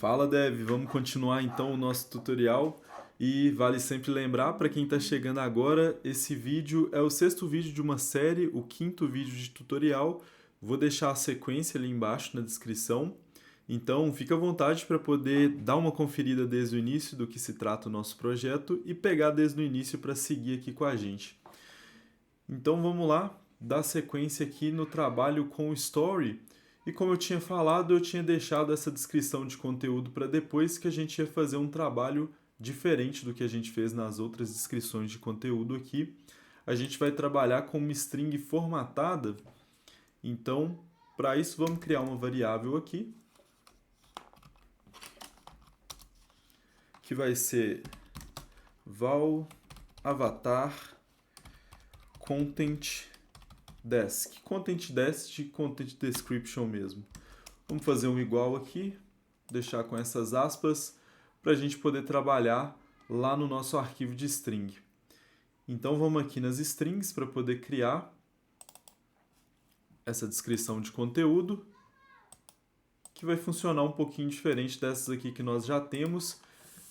Fala, Dev, vamos continuar então o nosso tutorial e vale sempre lembrar para quem está chegando agora, esse vídeo é o sexto vídeo de uma série, o quinto vídeo de tutorial. Vou deixar a sequência ali embaixo na descrição, então fica à vontade para poder dar uma conferida desde o início do que se trata o nosso projeto e pegar desde o início para seguir aqui com a gente. Então vamos lá, dar sequência aqui no trabalho com o Story. E como eu tinha falado, eu tinha deixado essa descrição de conteúdo para depois, que a gente ia fazer um trabalho diferente do que a gente fez nas outras descrições de conteúdo aqui. A gente vai trabalhar com uma string formatada. Então, para isso, vamos criar uma variável aqui, que vai ser val avatar content desk. Content desk de content description mesmo. Vamos fazer um igual aqui, deixar com essas aspas, para a gente poder trabalhar lá no nosso arquivo de string. Então vamos aqui nas strings para poder criar essa descrição de conteúdo, que vai funcionar um pouquinho diferente dessas aqui que nós já temos.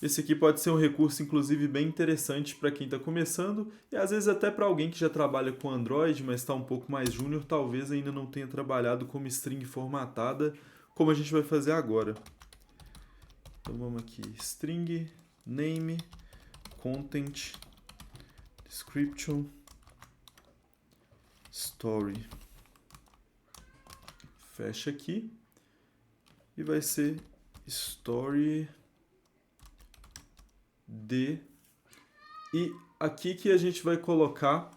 Esse aqui pode ser um recurso, inclusive, bem interessante para quem está começando e às vezes até para alguém que já trabalha com Android, mas está um pouco mais júnior, talvez ainda não tenha trabalhado como string formatada, como a gente vai fazer agora. Então vamos aqui, string name content description story. Fecha aqui e vai ser story de, e aqui que a gente vai colocar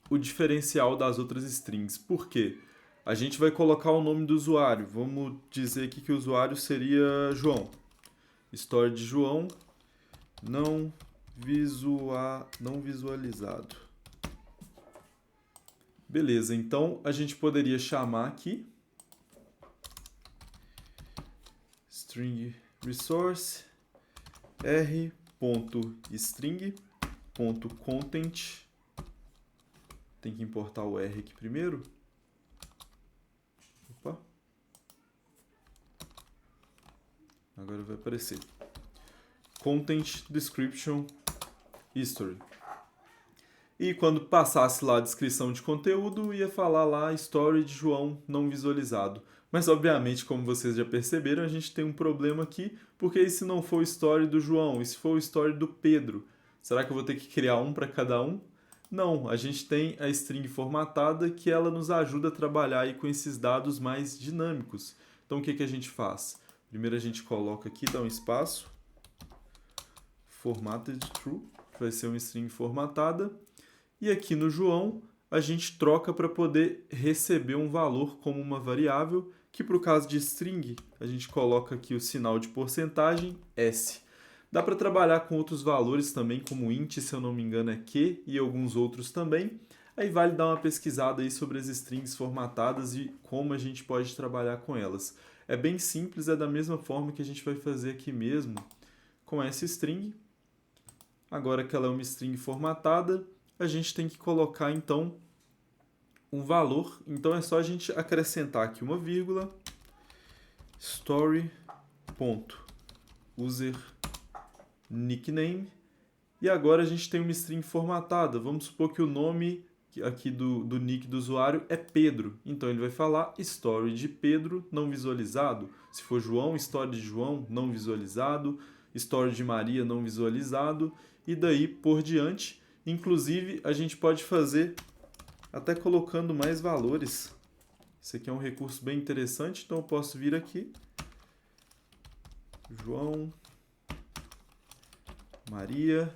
o diferencial das outras strings. Por quê? A gente vai colocar o nome do usuário. Vamos dizer aqui que o usuário seria João. Story de João não visualizado. Beleza, então a gente poderia chamar aqui string resource r.string.content. Tem que importar o R aqui primeiro. Opa. Agora vai aparecer. Content description history. E quando passasse lá a descrição de conteúdo, ia falar lá story de João não visualizado. Mas, obviamente, como vocês já perceberam, a gente tem um problema aqui, porque e se não for o story do João? E se for o story do Pedro? Será que eu vou ter que criar um para cada um? Não, a gente tem a string formatada, que ela nos ajuda a trabalhar aí com esses dados mais dinâmicos. Então, o que a gente faz? Primeiro a gente coloca aqui, dá um espaço, formatted true, que vai ser uma string formatada. E aqui no João, a gente troca para poder receber um valor como uma variável, que para o caso de string, a gente coloca aqui o sinal de porcentagem, S. Dá para trabalhar com outros valores também, como int, se eu não me engano é Q, e alguns outros também. Aí vale dar uma pesquisada aí sobre as strings formatadas e como a gente pode trabalhar com elas. É bem simples, é da mesma forma que a gente vai fazer aqui mesmo com essa string. Agora que ela é uma string formatada, a gente tem que colocar então um valor. Então é só a gente acrescentar aqui uma vírgula, story.userNickname, e agora a gente tem uma string formatada. Vamos supor que o nome aqui do nick do usuário é Pedro. Então ele vai falar story de Pedro não visualizado. Se for João, story de João não visualizado. Story de Maria não visualizado. E daí por diante. Inclusive, a gente pode fazer até colocando mais valores. Esse aqui é um recurso bem interessante, então eu posso vir aqui. João, Maria.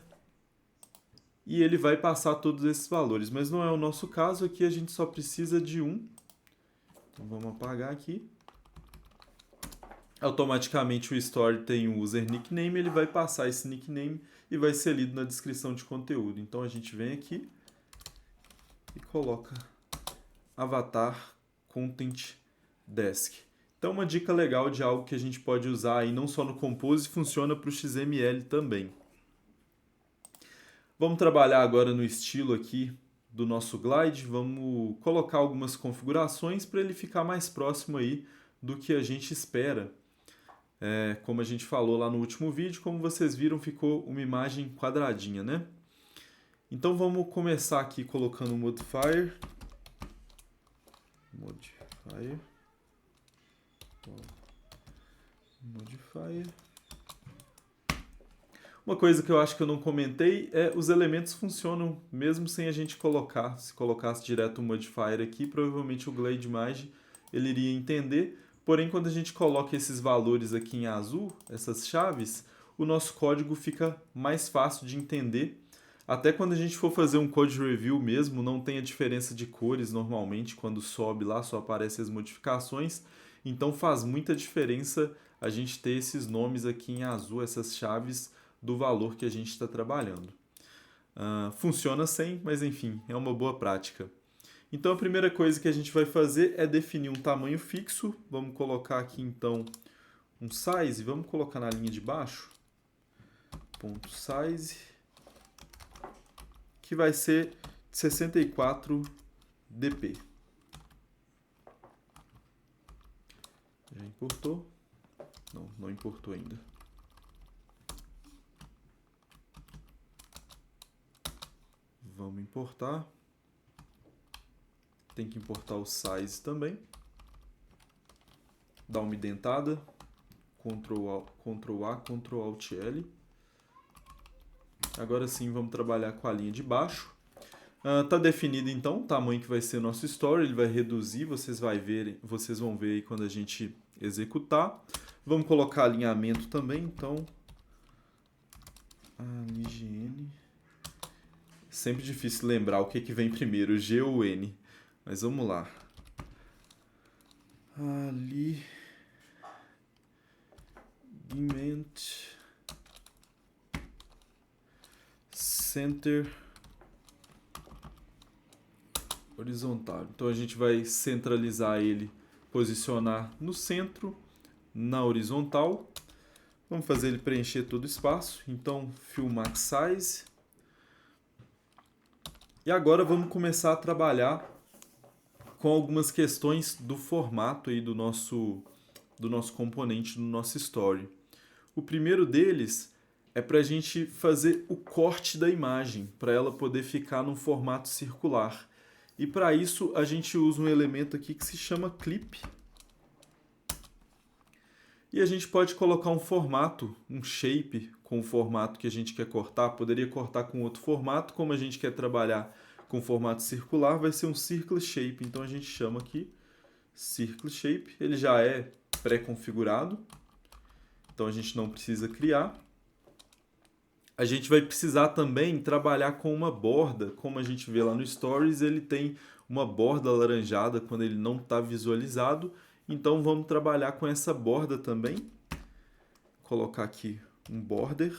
E ele vai passar todos esses valores. Mas não é o nosso caso, aqui a gente só precisa de um. Então vamos apagar aqui. Automaticamente o story tem um user nickname, ele vai passar esse nickname e vai ser lido na descrição de conteúdo. Então a gente vem aqui e coloca avatar content desk. Então uma dica legal de algo que a gente pode usar aí não só no Compose, funciona para o XML também. Vamos trabalhar agora no estilo aqui do nosso Glide, vamos colocar algumas configurações para ele ficar mais próximo aí do que a gente espera. Como a gente falou lá no último vídeo, como vocês viram, ficou uma imagem quadradinha, né? Então vamos começar aqui colocando o modifier. Uma coisa que eu acho que eu não comentei é os elementos funcionam mesmo sem a gente colocar. Se colocasse direto o modifier aqui, provavelmente o GladeMage ele iria entender. Porém, quando a gente coloca esses valores aqui em azul, essas chaves, o nosso código fica mais fácil de entender. Até quando a gente for fazer um code review mesmo, não tem a diferença de cores normalmente, quando sobe lá só aparecem as modificações. Então faz muita diferença a gente ter esses nomes aqui em azul, essas chaves do valor que a gente está trabalhando. Funciona sem, mas enfim, é uma boa prática. Então a primeira coisa que a gente vai fazer é definir um tamanho fixo. Vamos colocar aqui então um size, vamos colocar na linha de baixo, ponto size, que vai ser 64 dp. Já importou? Não, não importou ainda. Vamos importar. Tem que importar o size também. Dá uma indentada. Ctrl A, Ctrl Alt L. Agora sim vamos trabalhar com a linha de baixo. Tá definido então o tamanho que vai ser o nosso story. Ele vai reduzir, vocês vão ver aí quando a gente executar. Vamos colocar alinhamento também, então. AliGN. Sempre difícil lembrar o que vem primeiro, o G ou o N. Mas vamos lá. Alignement Center horizontal. Então a gente vai centralizar ele, posicionar no centro, na horizontal. Vamos fazer ele preencher todo o espaço. Então, Fill Max Size. E agora vamos começar a trabalhar com algumas questões do formato aí do nosso componente, do nosso story. O primeiro deles é para a gente fazer o corte da imagem, para ela poder ficar num formato circular. E para isso a gente usa um elemento aqui que se chama clip. E a gente pode colocar um formato, um shape com o formato que a gente quer cortar. Poderia cortar com outro formato, como a gente quer trabalhar com formato circular, vai ser um Circle Shape. Então a gente chama aqui Circle Shape. Ele já é pré-configurado, então a gente não precisa criar. A gente vai precisar também trabalhar com uma borda, como a gente vê lá no Stories, ele tem uma borda alaranjada quando ele não está visualizado. Então vamos trabalhar com essa borda também. Vou colocar aqui um border.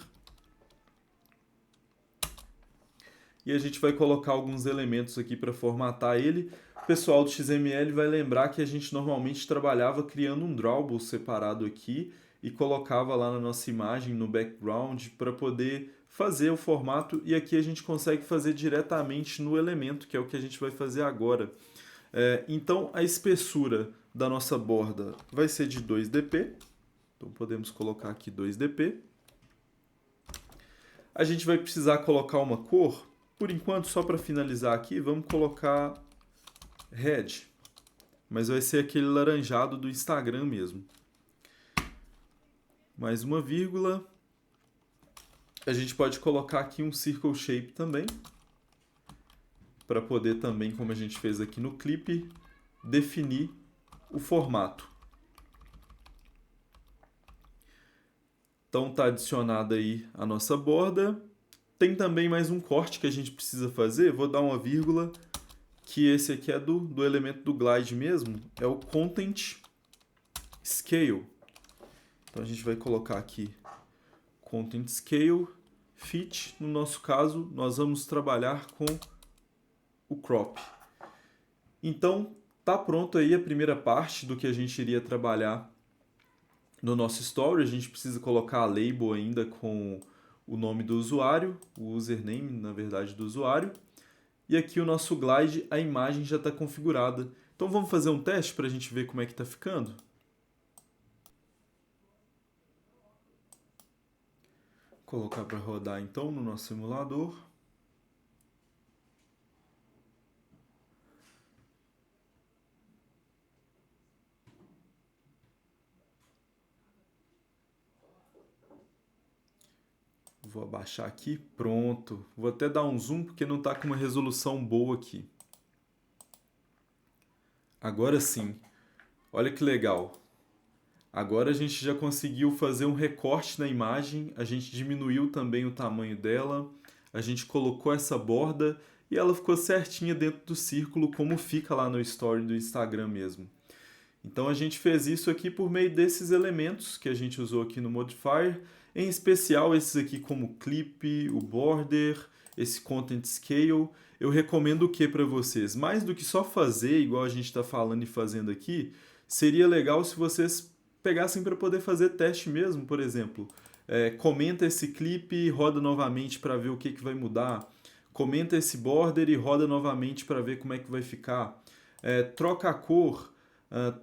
E a gente vai colocar alguns elementos aqui para formatar ele. O pessoal do XML vai lembrar que a gente normalmente trabalhava criando um drawable separado aqui e colocava lá na nossa imagem, no background, para poder fazer o formato. E aqui a gente consegue fazer diretamente no elemento, que é o que a gente vai fazer agora. Então a espessura da nossa borda vai ser de 2dp. Então podemos colocar aqui 2dp. A gente vai precisar colocar uma cor. Por enquanto, só para finalizar aqui, vamos colocar red. Mas vai ser aquele laranjado do Instagram mesmo. Mais uma vírgula. A gente pode colocar aqui um circle shape também. Para poder também, como a gente fez aqui no clipe, definir o formato. Então está adicionada aí a nossa borda. Tem também mais um corte que a gente precisa fazer. Vou dar uma vírgula, que esse aqui é do elemento do glide mesmo. É o Content Scale. Então a gente vai colocar aqui Content Scale Fit. No nosso caso, nós vamos trabalhar com o crop. Então, tá pronto aí a primeira parte do que a gente iria trabalhar no nosso story. A gente precisa colocar a label ainda com o nome do usuário, o username, na verdade, do usuário. E aqui o nosso glide, a imagem já está configurada. Então vamos fazer um teste para a gente ver como é que está ficando? colocar para rodar então no nosso simulador. Vou abaixar aqui, pronto. Vou até dar um zoom porque não está com uma resolução boa aqui. Agora sim, olha que legal. Agora a gente já conseguiu fazer um recorte na imagem, a gente diminuiu também o tamanho dela, a gente colocou essa borda e ela ficou certinha dentro do círculo como fica lá no story do Instagram mesmo. Então a gente fez isso aqui por meio desses elementos que a gente usou aqui no Modifier, em especial esses aqui como o clip, o border, esse content scale. Eu recomendo o que para vocês? Mais do que só fazer igual a gente está falando e fazendo aqui, seria legal se vocês pegassem para poder fazer teste mesmo, por exemplo. Comenta esse clipe e roda novamente para ver o que vai mudar. Comenta esse border e roda novamente para ver como é que vai ficar. Troca a cor.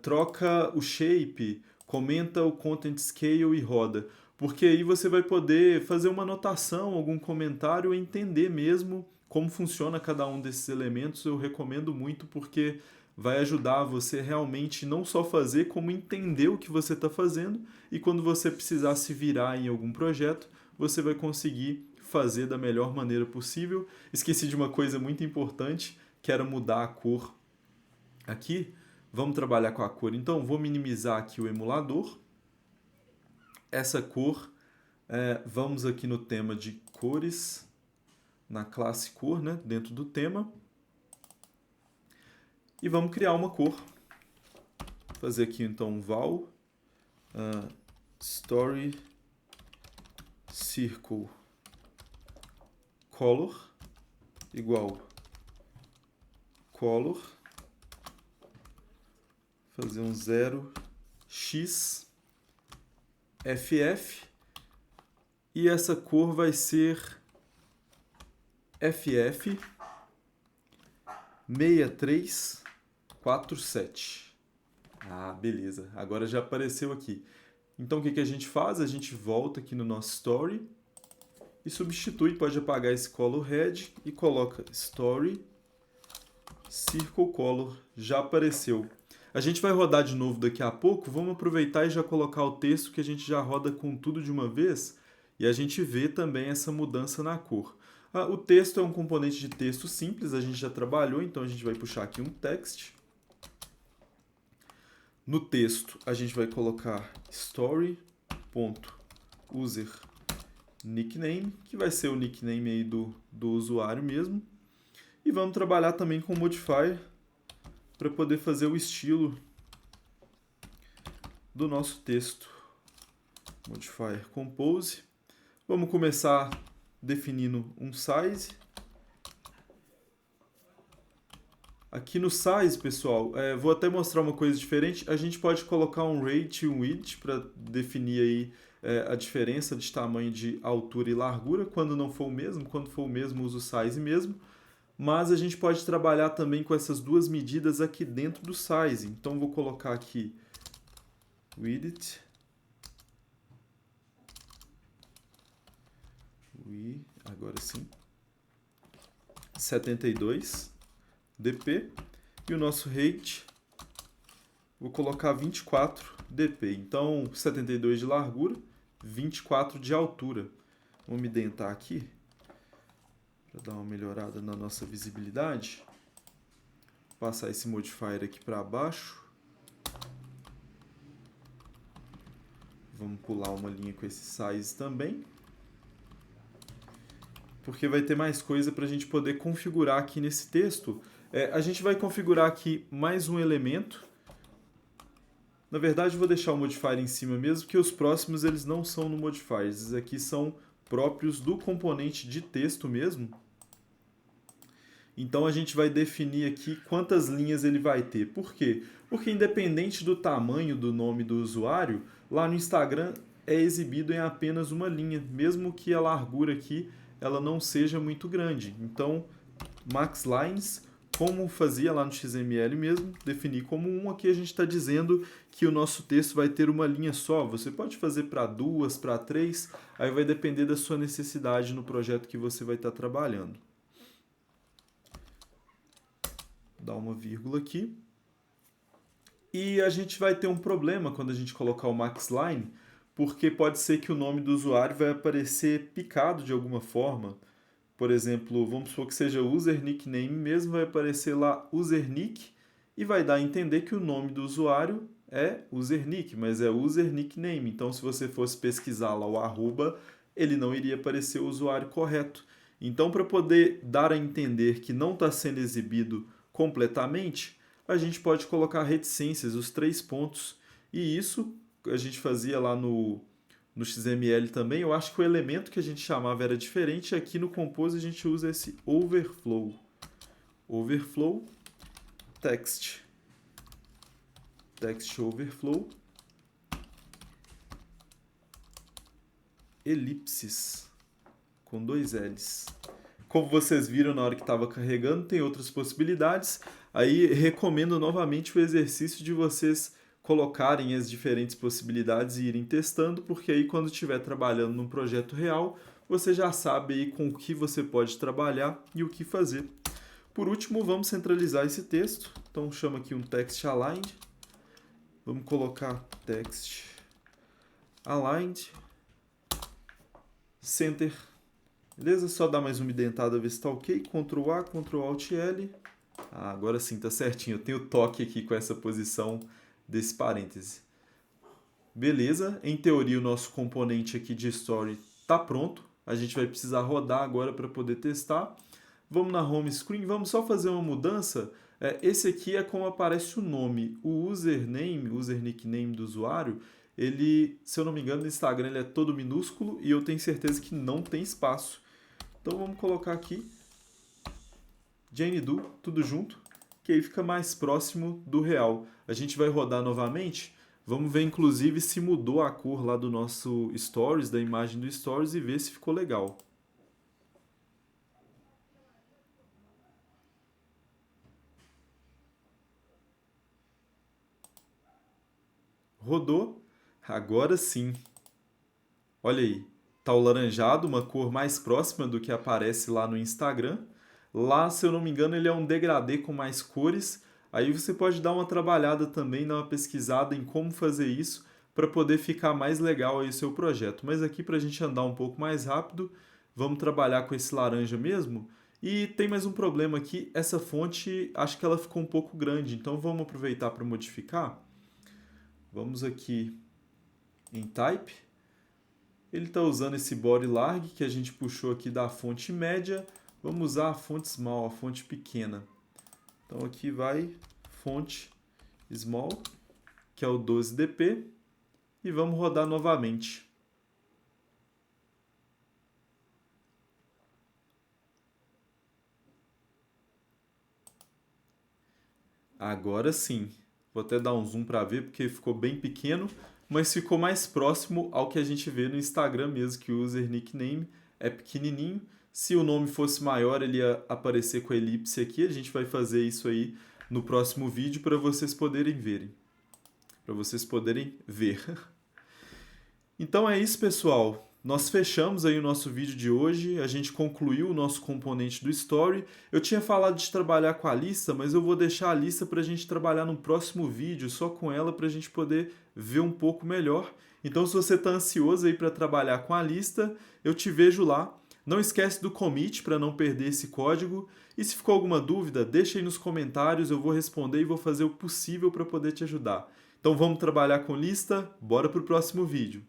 Troca o shape, comenta o content scale e roda. Porque aí você vai poder fazer uma anotação, algum comentário e entender mesmo como funciona cada um desses elementos. Eu recomendo muito porque vai ajudar você realmente não só fazer, como entender o que você está fazendo e quando você precisar se virar em algum projeto, você vai conseguir fazer da melhor maneira possível. Esqueci de uma coisa muito importante, que era mudar a cor aqui. Vamos trabalhar com a cor. Então, vou minimizar aqui o emulador. Essa cor, vamos aqui no tema de cores, na classe cor, né, dentro do tema. E vamos criar uma cor. Vou fazer aqui então um val story circle color igual color. Fazer um 0x ff e essa cor vai ser ff 6347. Beleza. Agora já apareceu aqui. Então o que a gente faz? A gente volta aqui no nosso story e substitui, pode apagar esse color red e coloca story circle color. Já apareceu. A gente vai rodar de novo daqui a pouco, vamos aproveitar e já colocar o texto que a gente já roda com tudo de uma vez e a gente vê também essa mudança na cor. O texto é um componente de texto simples, a gente já trabalhou, então a gente vai puxar aqui um text. No texto a gente vai colocar story.userNickname, que vai ser o nickname aí do usuário mesmo. E vamos trabalhar também com o modifier para poder fazer o estilo do nosso texto. Modifier compose. Vamos começar definindo um size. Aqui no size, pessoal, vou até mostrar uma coisa diferente. A gente pode colocar um rate e um width para definir aí a diferença de tamanho de altura e largura. Quando não for o mesmo, quando for o mesmo, usa o size mesmo. Mas a gente pode trabalhar também com essas duas medidas aqui dentro do size. Então, vou colocar aqui width. Agora sim. 72 dp. E o nosso rate, vou colocar 24 dp. Então, 72 de largura, 24 de altura. Vamos identar aqui, para dar uma melhorada na nossa visibilidade. Passar esse modifier aqui para baixo. Vamos pular uma linha com esse size também, porque vai ter mais coisa para a gente poder configurar aqui nesse texto. A gente vai configurar aqui mais um elemento. Na verdade, eu vou deixar o modifier em cima mesmo, porque os próximos eles não são no modifier. Esses aqui são próprios do componente de texto mesmo. Então, a gente vai definir aqui quantas linhas ele vai ter. Por quê? Porque independente do tamanho do nome do usuário, lá no Instagram é exibido em apenas uma linha, mesmo que a largura aqui ela não seja muito grande. Então, max lines como fazia lá no XML mesmo, definir como um. Aqui a gente está dizendo que o nosso texto vai ter uma linha só. Você pode fazer para 2, para 3, aí vai depender da sua necessidade no projeto que você vai estar trabalhando. Dá uma vírgula aqui. E a gente vai ter um problema quando a gente colocar o maxline, porque pode ser que o nome do usuário vai aparecer picado de alguma forma. Por exemplo, vamos supor que seja user nickname mesmo, vai aparecer lá user nick e vai dar a entender que o nome do usuário é user nick, mas é user nickname. Então, se você fosse pesquisar lá o arroba, ele não iria aparecer o usuário correto. Então, para poder dar a entender que não está sendo exibido completamente, a gente pode colocar reticências, os 3 pontos. E isso a gente fazia lá no XML também. Eu acho que o elemento que a gente chamava era diferente. Aqui no Compose a gente usa esse overflow. Overflow text. Text overflow. Elipses. Com 2 L's. Como vocês viram na hora que estava carregando, tem outras possibilidades. Aí recomendo novamente o exercício de vocês colocarem as diferentes possibilidades e irem testando, porque aí quando estiver trabalhando num projeto real, você já sabe aí com o que você pode trabalhar e o que fazer. Por último, vamos centralizar esse texto. Então chama aqui um text aligned. Vamos colocar text aligned center. Beleza? Só dar mais uma indentada, ver se está ok. Ctrl A, Ctrl Alt L. Ah, agora sim, está certinho. Eu tenho toque aqui com essa posição desse parêntese. Beleza, em teoria o nosso componente aqui de story está pronto. A gente vai precisar rodar agora para poder testar. Vamos na home screen, vamos só fazer uma mudança. Esse aqui é como aparece o nome. O username, user nickname do usuário, ele, se eu não me engano, no Instagram ele é todo minúsculo e eu tenho certeza que não tem espaço. Então vamos colocar aqui Jane Doe, tudo junto, que aí fica mais próximo do real. A gente vai rodar novamente, vamos ver inclusive se mudou a cor lá do nosso Stories, da imagem do Stories, e ver se ficou legal. Rodou, agora sim. Olha aí, tá o laranjado, uma cor mais próxima do que aparece lá no Instagram. Lá, se eu não me engano, ele é um degradê com mais cores. Aí você pode dar uma trabalhada também, dar uma pesquisada em como fazer isso para poder ficar mais legal aí o seu projeto. Mas aqui, para a gente andar um pouco mais rápido, vamos trabalhar com esse laranja mesmo. E tem mais um problema aqui, essa fonte, acho que ela ficou um pouco grande, então vamos aproveitar para modificar. Vamos aqui em Type. Ele está usando esse body larg que a gente puxou aqui da fonte média. Vamos usar a fonte small, a fonte pequena. Então aqui vai fonte small, que é o 12dp, e vamos rodar novamente. Agora sim. Vou até dar um zoom para ver, porque ficou bem pequeno, mas ficou mais próximo ao que a gente vê no Instagram mesmo, que o user nickname é pequenininho. Se o nome fosse maior, ele ia aparecer com a elipse aqui. A gente vai fazer isso aí no próximo vídeo para vocês poderem verem. Para vocês poderem ver. Então é isso, pessoal. Nós fechamos aí o nosso vídeo de hoje, a gente concluiu o nosso componente do Story. Eu tinha falado de trabalhar com a lista, mas eu vou deixar a lista para a gente trabalhar no próximo vídeo, só com ela, para a gente poder ver um pouco melhor. Então, se você está ansioso aí para trabalhar com a lista, eu te vejo lá. Não esquece do commit para não perder esse código. E se ficou alguma dúvida, deixa aí nos comentários, eu vou responder e vou fazer o possível para poder te ajudar. Então vamos trabalhar com lista? Bora para o próximo vídeo.